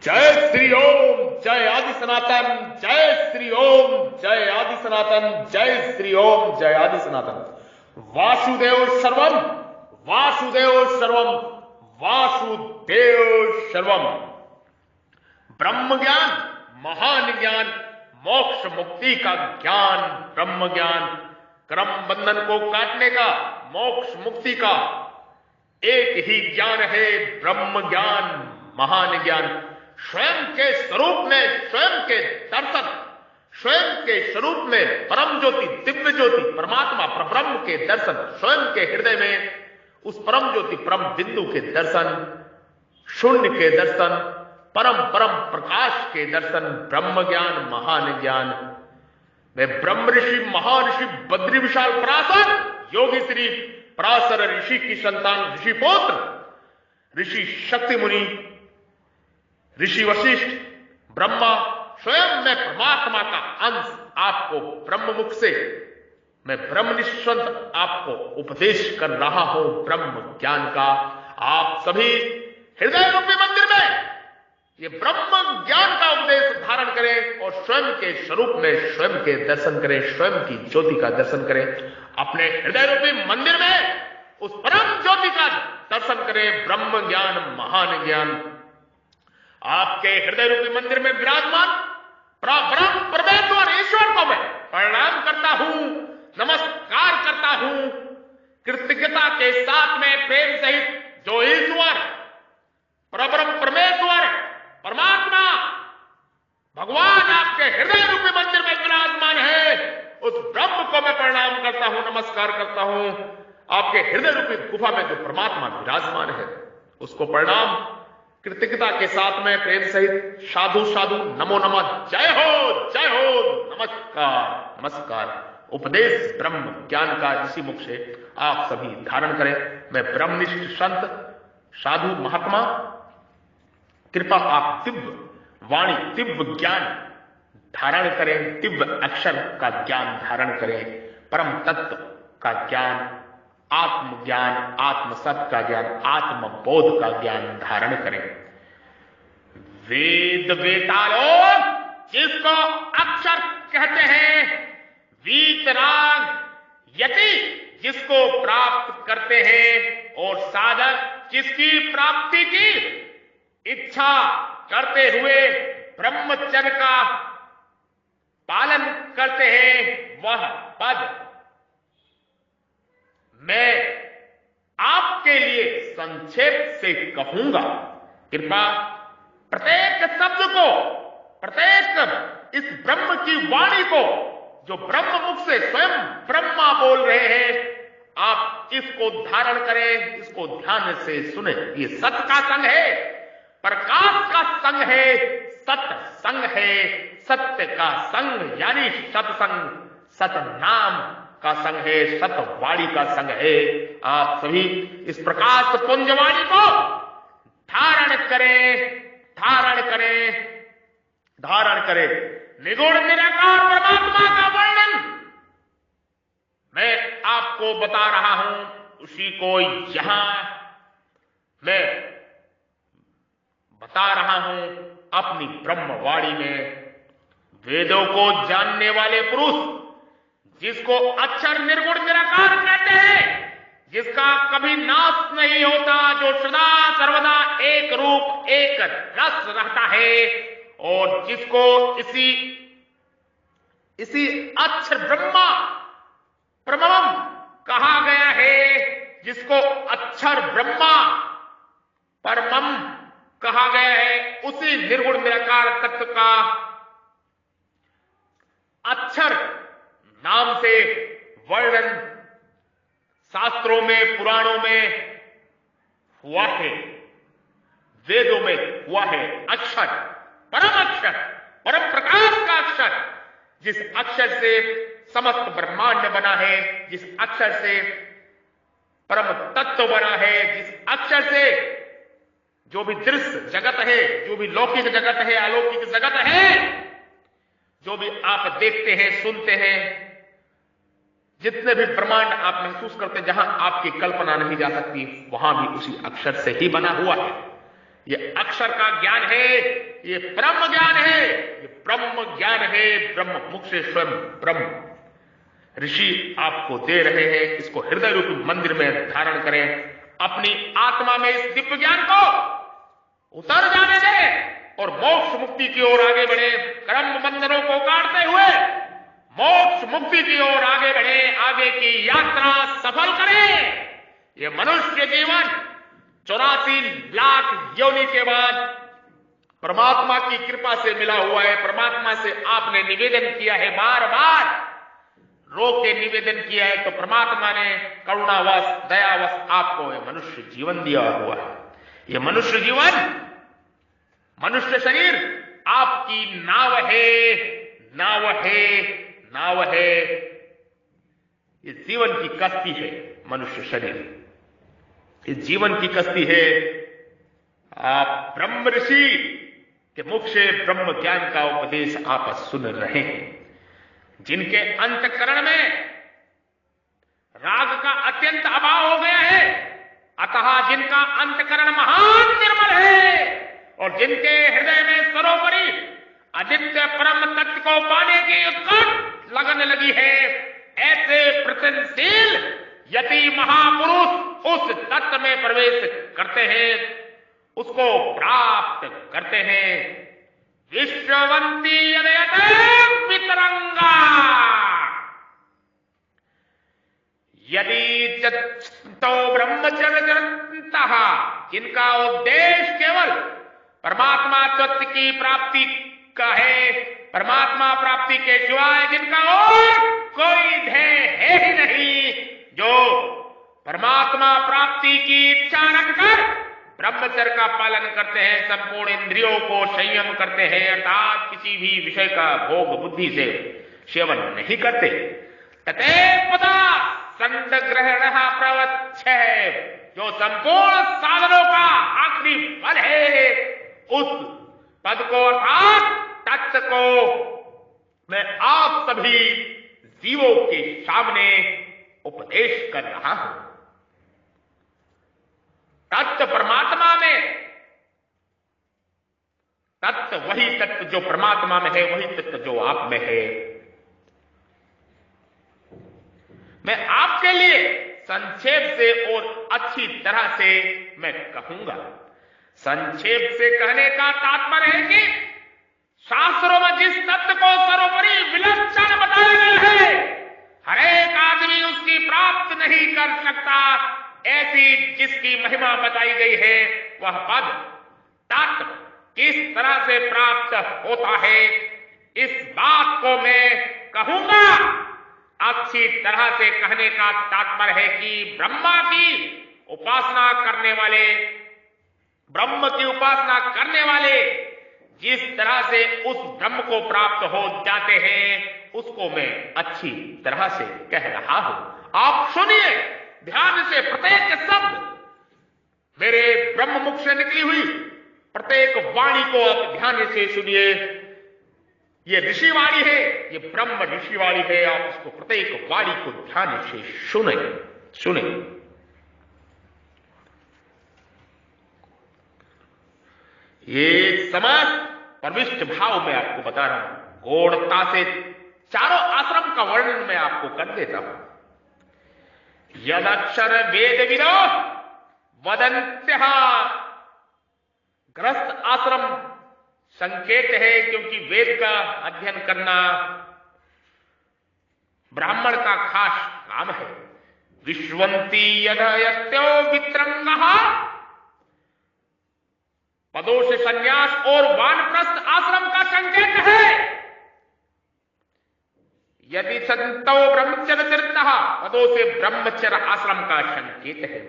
जय श्री ओम, जय आदि सनातन, जय श्री ओम, जय आदि सनातन, जय श्री ओम, जय आदि सनातन। वासुदेव सर्वम, वासुदेव सर्वम, वासुदेव सर्वम। ब्रह्म ज्ञान, महान ज्ञान, मोक्ष मुक्ति का ज्ञान, ब्रह्म ज्ञान, कर्म बंधन को काटने का, मोक्ष मुक्ति का एक ही ज्ञान है, ब्रह्म ज्ञान, महान ज्ञान। स्वयं के स्वरूप में, स्वयं के दर्शन, स्वयं के स्वरूप में परम ज्योति, दिव्य ज्योति, परमात्मा परब्रह्म के दर्शन, स्वयं के हृदय में उस परम ज्योति, परम बिंदु के दर्शन, शून्य के दर्शन, परम परम प्रकाश के दर्शन, ब्रह्म ज्ञान, महान ज्ञान। मैं ब्रह्म ऋषि, महान ऋषि, बद्री विशाल पराशर, योगी श्री पराशर ऋषि की संतान, ऋषि पुत्र, ऋषि शक्ति मुनि, ऋषि वशिष्ठ, ब्रह्मा, स्वयं मैं परमात्मा का अंश आपको ब्रह्ममुख से, मैं ब्रह्म निष्वंत आपको उपदेश कर रहा हूं ब्रह्म ज्ञान का। आप सभी हृदय रूपी मंदिर में ये ब्रह्म ज्ञान का उपदेश धारण करें और स्वयं के स्वरूप में स्वयं के दर्शन करें, स्वयं की ज्योति का दर्शन करें। अपने हृदय रूपी मंदिर में उस परम ज्योति का दर्शन करें, ब्रह्म ज्ञान, महान ज्ञान। आपके हृदय रूपी मंदिर में विराजमान ब्रह्म परमेश्वर ईश्वर को मैं प्रणाम करता हूं, नमस्कार करता हूं, कृतज्ञता के साथ में प्रेम सहित जो ईश्वर परब्रह्म परमेश्वर परमात्मा भगवान आपके हृदय रूपी मंदिर में विराजमान है, उस ब्रह्म को मैं प्रणाम करता हूं, नमस्कार करता हूं। आपके हृदय रूपी गुफा में जो परमात्मा विराजमान है उसको प्रणाम, कृतज्ञता के साथ में प्रेम सहित साधु साधु, नमो नमः, जय हो, नमस्कार नमस्कार। उपदेश ब्रह्म ज्ञान का इसी मुख से आप सभी धारण करें। मैं ब्रह्मनिष्ठ संत साधु महात्मा, कृपा आप दिव्य वाणी, दिव्य ज्ञान धारण करें, दिव्य अक्षर का ज्ञान धारण करें, परम तत्व का ज्ञान, आत्मज्ञान, आत्मसत का ज्ञान, आत्मबोध का ज्ञान धारण करें। वेद वेतालोक जिसको अक्षर कहते हैं, वीतराग यति जिसको प्राप्त करते हैं, और साधक जिसकी प्राप्ति की इच्छा करते हुए ब्रह्मचर्य का पालन करते हैं, वह पद मैं आपके लिए संक्षेप से कहूंगा। कृपा प्रत्येक शब्द को, प्रत्येक इस ब्रह्म की वाणी को जो ब्रह्म मुख से स्वयं ब्रह्मा बोल रहे हैं, आप इसको धारण करें, इसको ध्यान से सुने। ये सत्य का संग है, प्रकाश का संग है, सत्य संग है, सत्य का संग यानी सत्संग, सतनाम का संग है, सतवाणी का संग है। आप सभी इस प्रकाश पुंजवाणी को धारण करें, धारण करें, धारण करें। निगुण निराकार परमात्मा का वर्णन मैं आपको बता रहा हूं, उसी को यहां मैं बता रहा हूं अपनी ब्रह्मवाणी में। वेदों को जानने वाले पुरुष जिसको अक्षर निर्गुण निराकार कहते हैं, जिसका कभी नाश नहीं होता, जो सदा सर्वदा एक रूप एक रस रहता है, और जिसको इसी अक्षर ब्रह्मा परमम कहा गया है, जिसको अक्षर ब्रह्मा परमम कहा गया है, उसी निर्गुण निराकार तत्व का अक्षर नाम से वर्णन शास्त्रों में, पुराणों में हुआ है, वेदों में हुआ है। अक्षर, परम अक्षर, परम प्रकाश का अक्षर, जिस अक्षर से समस्त ब्रह्मांड बना है, जिस अक्षर से परम तत्व बना है, जिस अक्षर से जो भी दृश्य जगत है, जो भी लौकिक जगत है, अलौकिक जगत है, जो भी आप देखते हैं, सुनते हैं, जितने भी ब्रह्मांड आप महसूस करते हैं, जहां आपकी कल्पना नहीं जा सकती, वहां भी उसी अक्षर से ही बना हुआ है। ये अक्षर का ज्ञान है, ये ब्रह्म ज्ञान है, ये ब्रह्म ज्ञान है। ब्रह्म मुख से स्वयं ब्रह्म ऋषि आपको दे रहे हैं। इसको हृदय रूपी मंदिर में धारण करें, अपनी आत्मा में इस दिव्य ज्ञान को उतर जाने दें और मोक्ष मुक्ति की ओर आगे बढ़े। कर्म बंधनों को काटते हुए मोक्ष मुक्ति की ओर आगे बढ़े, आगे की यात्रा सफल करें। ये मनुष्य जीवन 84 लाख योनि के बाद परमात्मा की कृपा से मिला हुआ है। परमात्मा से आपने निवेदन किया है, बार बार रो के निवेदन किया है, तो परमात्मा ने करुणावश दयावश आपको ये मनुष्य जीवन दिया हुआ है। ये मनुष्य जीवन, मनुष्य शरीर आपकी नाव है, नाव है, नाव है। ये जीवन की कश्ती है मनुष्य शरीर, ये जीवन की कश्ती है। आप ब्रह्म ऋषि के मुख से ब्रह्म ज्ञान का उपदेश आप सुन रहे हैं। जिनके अंतःकरण में राग का अत्यंत अभाव हो गया है, अतः जिनका अंतःकरण महान निर्मल है और जिनके हृदय में सर्वोपरि अद्वितीय परम तत्व को पाने की उत्कट लगन लगी है, ऐसे प्रयत्नशील यति महापुरुष उस तत्व में प्रवेश करते हैं, उसको प्राप्त करते हैं। विश्ववंती यदयते वितरंगा यदि चतो ब्रह्मचर्यन्तः, जिनका उद्देश्य केवल परमात्मा तत्व की प्राप्ति का है, परमात्मा प्राप्ति के सिवाय जिनका और कोई ध्येय है ही नहीं, जो परमात्मा प्राप्ति की इच्छा रखकर ब्रह्मचर्य का पालन करते हैं, संपूर्ण इंद्रियों को संयम करते हैं, अर्थात किसी भी विषय का भोग बुद्धि से सेवन नहीं करते। तथेपदा संग्रहण प्रवच्छय, जो संपूर्ण साधनों का आखिरी फल है, उस पद को अर्थात तत्व को मैं आप सभी जीवों के सामने उपदेश कर रहा हूं। तत्व परमात्मा में, तत्व वही तत्व जो परमात्मा में है, वही तत्व जो आप में है। मैं आपके लिए संक्षेप से और अच्छी तरह से मैं कहूंगा। संक्षेप से कहने का तात्पर्य है कि शास्त्रों में जिस तत्व को सर्वोपरि विलक्षण बताया गया है, हर एक आदमी उसकी प्राप्त नहीं कर सकता। ऐसी जिसकी महिमा बताई गई है, वह पद तत्व किस तरह से प्राप्त होता है, इस बात को मैं कहूंगा। अच्छी तरह से कहने का तात्पर्य है कि ब्रह्मा की उपासना करने वाले, ब्रह्म की उपासना करने वाले जिस तरह से उस ब्रह्म को प्राप्त हो जाते हैं, उसको मैं अच्छी तरह से कह रहा हूं। आप सुनिए ध्यान से, प्रत्येक शब्द मेरे ब्रह्म मुख से निकली हुई प्रत्येक वाणी को आप ध्यान से सुनिए। ये ऋषिवाणी है, ये ब्रह्म ऋषिवाणी है। आप इसको प्रत्येक वाणी को ध्यान से सुने, सुने। ये समस्त परविष्ट भाव में आपको बता रहा हूं। गौड़ता से चारों आश्रम का वर्णन मैं आपको कर देता हूं। यदक्षर वेद विदो वदन्त्यः, ग्रस्त आश्रम संकेत है, क्योंकि वेद का अध्ययन करना ब्राह्मण का खास काम है। विश्वंती यदयत्यो वित्रंगः, पदों से संन्यास और वानप्रस्थ आश्रम का संकेत है। यदि संतो ब्रह्मचर्यतः, पदों से ब्रह्मचर्य आश्रम का संकेत है।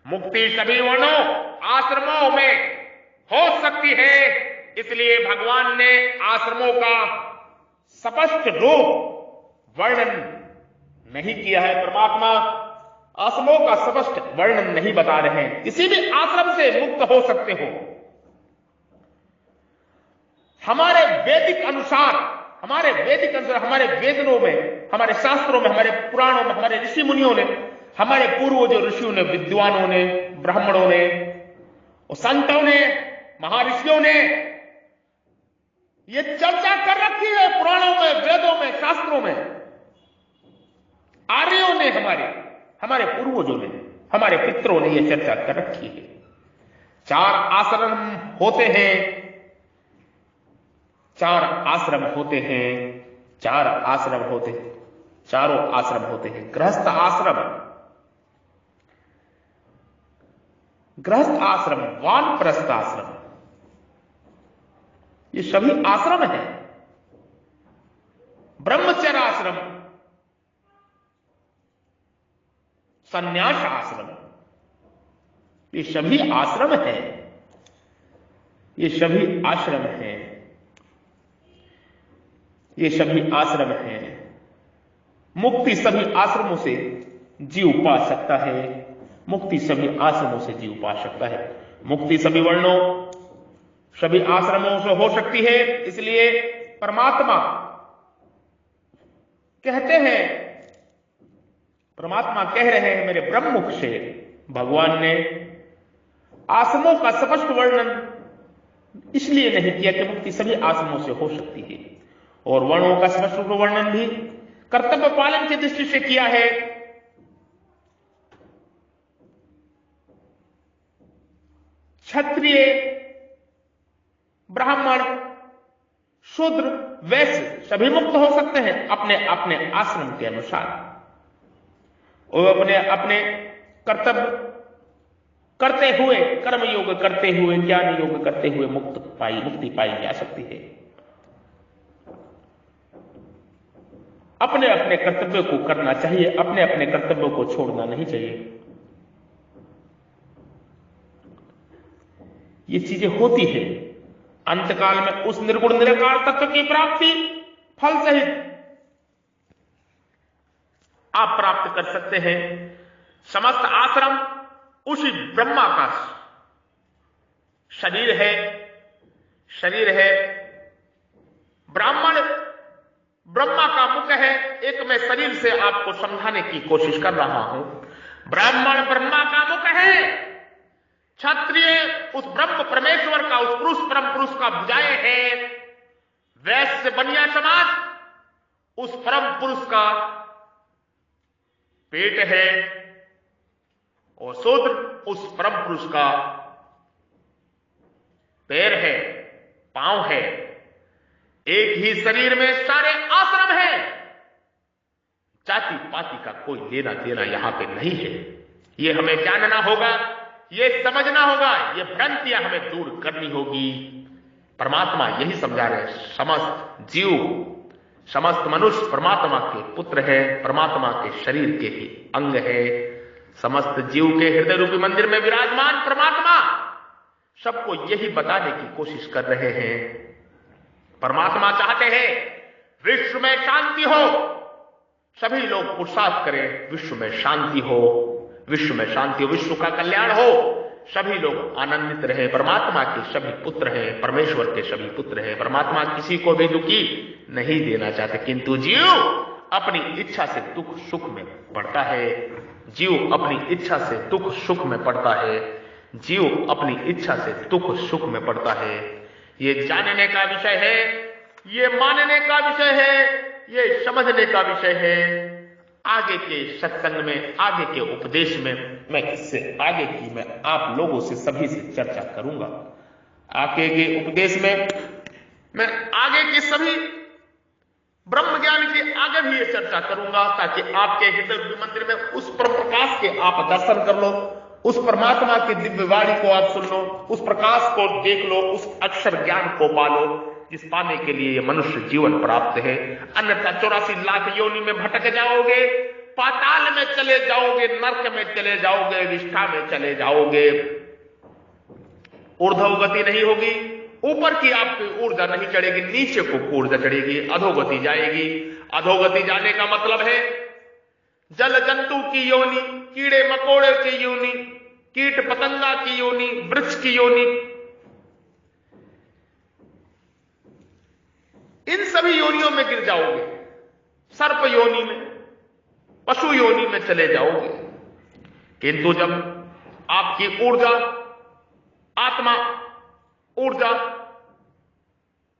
मुक्ति सभी वर्णों आश्रमों में हो सकती है, इसलिए भगवान ने आश्रमों का स्पष्ट रूप वर्णन नहीं किया है। परमात्मा आश्रमों का स्पष्ट वर्णन नहीं बता रहे हैं। किसी भी आश्रम से मुक्त हो सकते हो। हमारे वैदिक अनुसार, हमारे वेदों में, हमारे शास्त्रों में, हमारे पुराणों में, हमारे ऋषि मुनियों ने, हमारे पूर्वजों ऋषियों ने, विद्वानों ने, ब्राह्मणों ने और संतों ने महर्षियों ने यह चर्चा कर रखी है पुराणों में, वेदों में, शास्त्रों में। आर्यों ने, हमारे पूर्वजों ने, हमारे पितरों ने यह चर्चा कर रखी है। 4 आश्रम होते हैं, 4 आश्रम होते हैं, 4 आश्रम होते हैं, चारों आश्रम होते हैं। गृहस्थ आश्रम, वानप्रस्थ आश्रम, ये सभी आश्रम हैं। ब्रह्मचर्य आश्रम, संन्यास आश्रम, ये सभी आश्रम हैं। ये सभी आश्रम हैं। ये सभी आश्रम हैं। मुक्ति सभी आश्रमों से जीव पा सकता है। मुक्ति सभी आश्रमों से जीव पा सकता है। मुक्ति सभी वर्णों, सभी आश्रमों से हो सकती है। इसलिए परमात्मा कहते हैं, परमात्मा कह रहे हैं मेरे ब्रह्ममुख से, भगवान ने आश्रमों का स्पष्ट वर्णन इसलिए नहीं किया कि मुक्ति सभी आश्रमों से हो सकती है, और वर्णों का स्पष्ट वर्णन भी कर्तव्य पालन की दृष्टि से किया है। क्षत्रिय, ब्राह्मण, शूद्र, वैश्य सभी मुक्त हो सकते हैं अपने अपने आश्रम के अनुसार, और अपने अपने कर्तव्य करते हुए, कर्म योग करते हुए, ज्ञान योग करते हुए मुक्ति पाई जा सकती है। अपने अपने कर्तव्य को करना चाहिए, अपने अपने कर्तव्यों को छोड़ना नहीं चाहिए। ये चीजें होती है। अंतकाल में उस निर्गुण निराकार तत्व की प्राप्ति फल सहित आप प्राप्त कर सकते हैं। समस्त आश्रम उसी ब्रह्मा का शरीर है। ब्राह्मण ब्रह्मा का मुख है। एक मैं शरीर से आपको समझाने की कोशिश कर रहा हूं। ब्राह्मण ब्रह्मा का मुख है। क्षत्रिय उस ब्रह्म परमेश्वर का, उस पुरुष परम पुरुष का भुजाएं है। वैश्य बनिया समाज उस परम पुरुष का पेट है, और शूद्र उस परम पुरुष का पैर है, पांव है। एक ही शरीर में सारे आश्रम हैं। जाति पाति का कोई लेना देना यहां पे नहीं है। यह हमें जानना होगा, यह समझना होगा, यह भ्रांतियां हमें दूर करनी होगी। परमात्मा यही समझा रहे, समस्त जीव, समस्त मनुष्य परमात्मा के पुत्र है, परमात्मा के शरीर के ही अंग है। समस्त जीव के हृदय रूपी मंदिर में विराजमान परमात्मा सबको यही बताने की कोशिश कर रहे हैं। परमात्मा चाहते हैं विश्व में शांति हो, सभी लोग पुरुषार्थ करें, विश्व में शांति हो, विश्व में शांति हो, विश्व का कल्याण हो, सभी लोग आनंदित रहे। परमात्मा के सभी पुत्र हैं, परमेश्वर के सभी पुत्र हैं। परमात्मा किसी को भी दुखी नहीं देना चाहते, किंतु जीव अपनी इच्छा से दुख सुख में पड़ता है। जीव अपनी इच्छा से दुख सुख में पड़ता है। जीव अपनी इच्छा से दुख सुख में पड़ता है। ये जानने का विषय है, ये मानने का विषय है, ये समझने का विषय है। आगे के सत्संग में, आगे के उपदेश में मैं इससे आगे की मैं आप लोगों से सभी से चर्चा करूंगा। आगे के उपदेश में मैं आगे के सभी ब्रह्म ज्ञान के आगे भी ये चर्चा करूंगा, ताकि आपके हृदय मंदिर में उस परम प्रकाश के आप दर्शन कर लो, उस परमात्मा की दिव्य वाणी को आप सुन लो, उस प्रकाश को देख लो, उस अक्षर ज्ञान को पालो, जिस पाने के लिए ये मनुष्य जीवन प्राप्त है। अन्यथा 84 लाख योनि में भटक जाओगे, पाताल में चले जाओगे, नरक में चले जाओगे, विष्ठा में चले जाओगे। ऊर्ध्व गति नहीं होगी, ऊपर की आपकी ऊर्जा नहीं चढ़ेगी, नीचे को ऊर्जा चढ़ेगी, अधोगति जाएगी। अधोगति जाने का मतलब है जल जंतु की योनि, कीड़े मकोड़े की योनि, कीट पतंगा की योनि, वृक्ष की योनि, इन सभी योनियों में गिर जाओगे। सर्प योनि में, पशु योनि में चले जाओगे। किंतु जब आपकी ऊर्जा, आत्मा ऊर्जा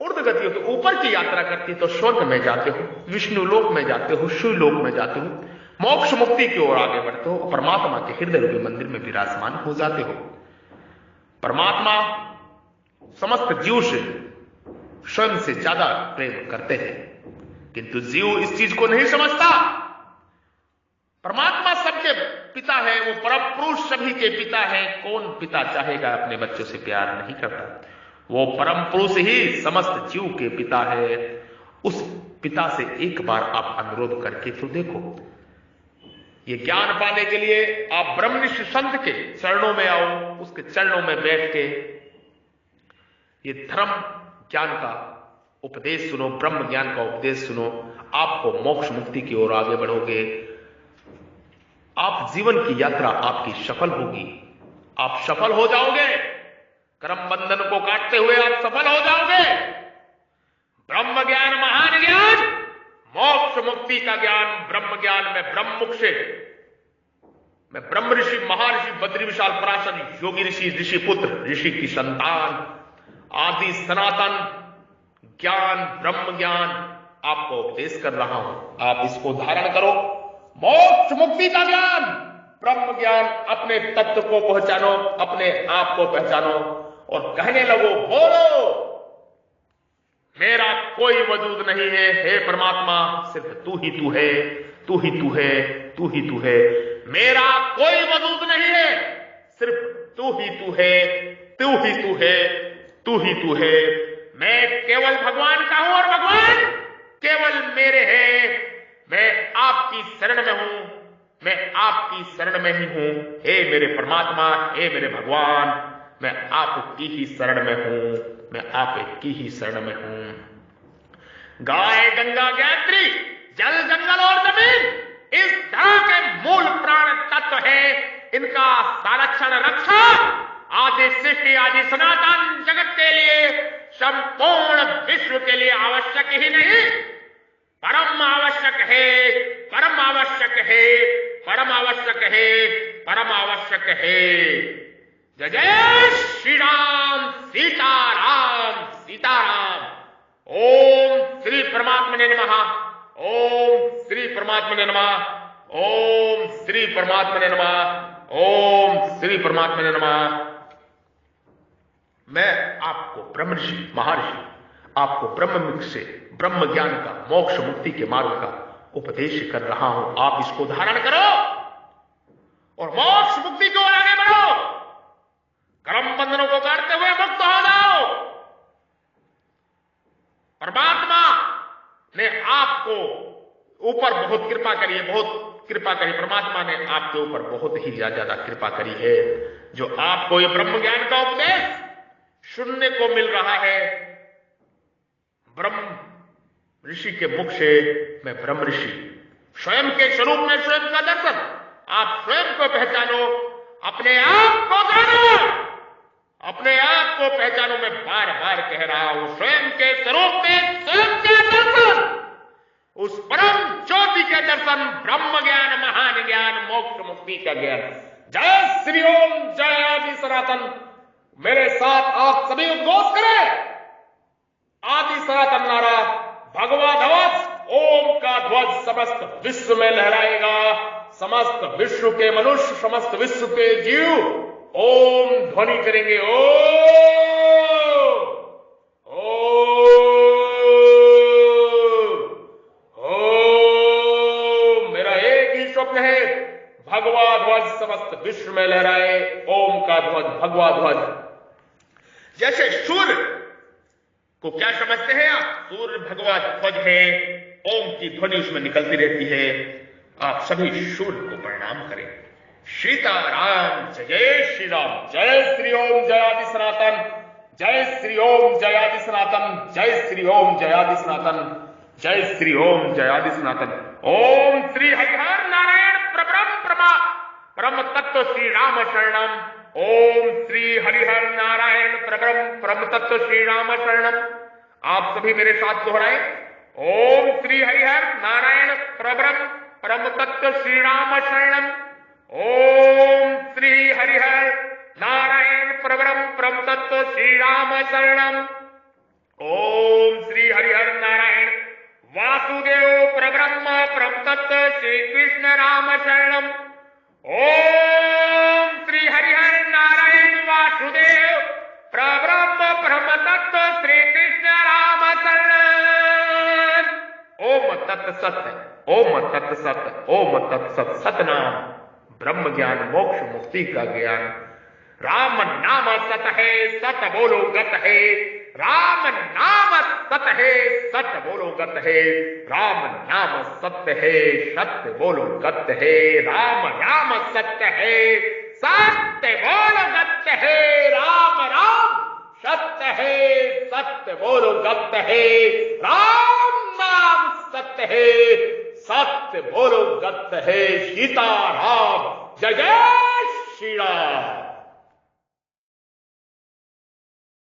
ऊर्ध्व गति होती है, ऊपर की यात्रा करती है, तो स्वर्ग में जाते हो, विष्णु लोक में जाते हो, शिव लोक में जाते हो, मोक्ष मुक्ति की ओर आगे बढ़ते हो, परमात्मा के हृदय रूपी मंदिर में विराजमान हो जाते हो। परमात्मा समस्त जीव से स्वयं से ज्यादा प्रेम करते हैं, किंतु जीव इस चीज को नहीं समझता। परमात्मा सबके पिता है, वो परम पुरुष सभी के पिता है। कौन पिता चाहेगा अपने बच्चों से प्यार नहीं करता? वो परम पुरुष ही समस्त जीव के पिता है। उस पिता से एक बार आप अनुरोध करके तो देखो। ये ज्ञान पाने के लिए आप ब्रह्मनिष्ठ संत के चरणों में आओ, उसके चरणों में बैठ के ये धर्म ज्ञान का उपदेश सुनो, ब्रह्म ज्ञान का उपदेश सुनो। आपको मोक्ष मुक्ति की ओर आगे बढ़ोगे। आप जीवन की यात्रा आपकी सफल होगी, आप सफल हो जाओगे। कर्म बंधन को काटते हुए आप सफल हो जाओगे। ब्रह्म ज्ञान महान ज्ञान, मोक्ष मुक्ति का ज्ञान, ब्रह्म ज्ञान में ब्रह्ममुख से मैं ब्रह्म ऋषि, महर्षि, बद्री विशाल, पराशर, योगी ऋषि, ऋषि पुत्र, ऋषि की संतान, आदि सनातन ज्ञान, ब्रह्म ज्ञान आपको उपदेश कर रहा हूं। आप इसको धारण करो। मोक्ष मुक्ति का ज्ञान, ब्रह्म ज्ञान, अपने तत्व को पहचानो, अपने आप को पहचानो और कहने लगो, बोलो मेरा कोई वजूद नहीं है, हे परमात्मा, सिर्फ तू ही तू है, तू ही तू है, तू ही तू है। मेरा कोई वजूद नहीं है, सिर्फ तू ही तू है, तू ही तू है, तू ही तू है। मैं केवल भगवान का हूं और भगवान केवल मेरे हैं। मैं आपकी शरण में हूं, मैं आपकी शरण में ही हूं। हे मेरे परमात्मा, हे मेरे भगवान, मैं आपकी ही शरण में हूं, मैं आपकी ही शरण में हूं। गाय, गंगा, गायत्री, जल, जंगल और जमीन इस धरा के मूल प्राण तत्व है। इनका संरक्षण रक्षा आदि सृष्टि, आदि सनातन जगत के लिए, संपूर्ण विश्व के लिए आवश्यक ही नहीं, परम आवश्यक है, परम आवश्यक है, परम आवश्यक है, परम आवश्यक है। जय जय श्री राम, सीताराम, सीताराम। ओम श्री परमात्मने नमः, ओम श्री परमात्मने नमः, ओम श्री परमात्मने नमः, ओम श्री परमात्मने नमः। मैं आपको ब्रह्म ऋषि, महर्षि, आपको ब्रह्म से ब्रह्म ज्ञान का, मोक्ष मुक्ति के मार्ग का उपदेश कर रहा हूं। आप इसको धारण करो और मोक्ष मुक्ति की ओर आगे बढ़ो। कर्म बंधनों को काटते हुए मुक्त हो जाओ। परमात्मा ने आपको ऊपर बहुत कृपा करी है, बहुत कृपा करी। परमात्मा ने आपके ऊपर बहुत ही ज्यादा कृपा करी है, जो आपको ये ब्रह्म ज्ञान का उपदेश सुनने को मिल रहा है। ब्रह्म ऋषि के मुख से मैं ब्रह्म ऋषि, स्वयं के स्वरूप में स्वयं का दर्शन, आप स्वयं को पहचानो, अपने आप को जानो, अपने आप को पहचानो। मैं बार बार कह रहा हूं, स्वयं के स्वरूप में स्वयं के दर्शन, उस परम ज्योति के दर्शन, ब्रह्म ज्ञान, महान ज्ञान, मोक्ष मुक्ति का ज्ञान। जय श्री ओम, जय आदि सनातन। मेरे साथ आप सभी उद्घोष करें, आदि सनातन नारा, भगवा ध्वज, ओम का ध्वज समस्त विश्व में लहराएगा। समस्त विश्व के मनुष्य, समस्त विश्व के जीव ओम ध्वनि करेंगे। ओम। मेरा एक ही स्वप्न है, भगवा ध्वज समस्त विश्व में लहराए, ओम का ध्वज, भगवा ध्वज। जैसे सूर्य को क्या समझते हैं आप? सूर्य भगवा ध्वज है, ओम की ध्वनि उसमें निकलती रहती है। आप सभी सूर्य को प्रणाम करें। सीताराम, जय जय श्री राम, जय श्री ओम, जय आदि सनातन, जय श्री ओम, जय आदि सनातन, जय श्री ओम, जय आदि सनातन, जय श्री ओम, जय आदि सनातन। ओम श्री हरिहर नारायण परम तत्व श्री राम शरणम। ओम श्री हरिहर नारायण परम तत्व श्री राम शरणम। आप सभी मेरे साथ दोहराएं। ओम श्री हरिहर नारायण परम तत्व श्री राम शरणम। ओम श्री हरिहर नारायण परब्रह्म परम तत्व श्री राम शरणम। ओम श्री हरिहर नारायण वासुदेव परब्रह्म परम तत्व श्री कृष्ण राम शरणम। ओम श्री हरिहर नारायण वासुदेव परब्रह्म परम तत्व श्री कृष्ण राम शरणम। ओम तत्सत, ओम तत्सत, ओम तत्सत। सतनाम ब्रह्म ज्ञान मोक्ष मुक्ति का ज्ञान। राम नाम सत है, सत बोलो गत है। राम नाम सत है, सत बोलो गत है। राम नाम सत्य है, सत्य बोलो गत है। राम राम सत्य है, सत्य बोलो गत है। राम राम सत्य है, सत्य बोलो गत है। राम नाम सत्य है, सत्य बोलो गत है। सीताराम जय जय श्री राम।